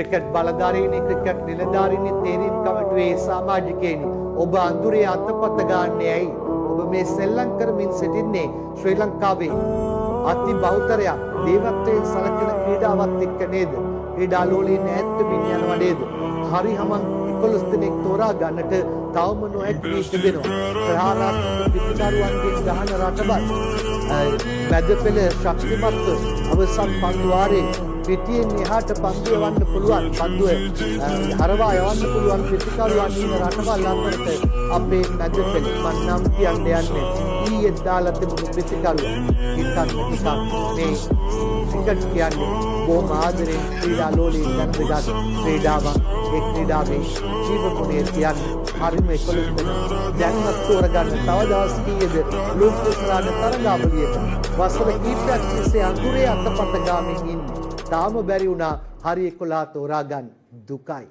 Cricket බලධාරීනි cricket නිලධාරීනි තේරීම් කමිටුවේ සමාජිකයනි ඔබ අඳුරේ අතපත ගන්නේ ඇයි? ඔබ මේ සෙල්ලම් කරමින් සිටින්නේ ශ්‍රී ලංකාවේ අති බහුතරයක් දේවත්වයෙන් සලකන ක්‍රීඩාවත් එක්ක නේද? ක්‍රීඩා ලෝලයෙන් ඈත් වෙමින් යනවා නේද? හරි හමන් 11 දිනක් තෝරා ගන්නට තවම නොහැකි වී තිබෙනවා. ප්‍රහාරාත්මක පිටිකරුවන්ගේ ගහන රටබල් මැද පෙළ ශක්තිමත් අවසන් පන්දු වාරේ පිටියෙන් එහාට පන්දු යවන්න පුළුවන් පන්දුව හරවා යවන්න පුළුවන් පිටිකරුවන් ඉන්න රටබල් අතරට අපේ මැද පෙළ මම නම් කියන්නේ ඊයේ දාලා තිබුණු පිටිකරුවන් හිතන්න ටිකක් මේ ක්‍රිකට් කියන්නේ බොහොම ආදරෙන් ක්‍රීඩා ලෝලයෙන් ගන්නගත් ක්‍රීඩාවක්. ඒ ක්‍රීඩාවේ ජීවගුණය කියන්නේ හරිම 11 වෙන දැන්වත් තෝරගන්න තව දවස් කීයද ලෝකෝත්තර තරගාවලියට වසර කීපයක් තිස්සේ අඳුරේ අතපත ගාමින් ඉන්නේ. තාම බැරි වුණා හරි 11 තෝරා ගන්න. දුකයි.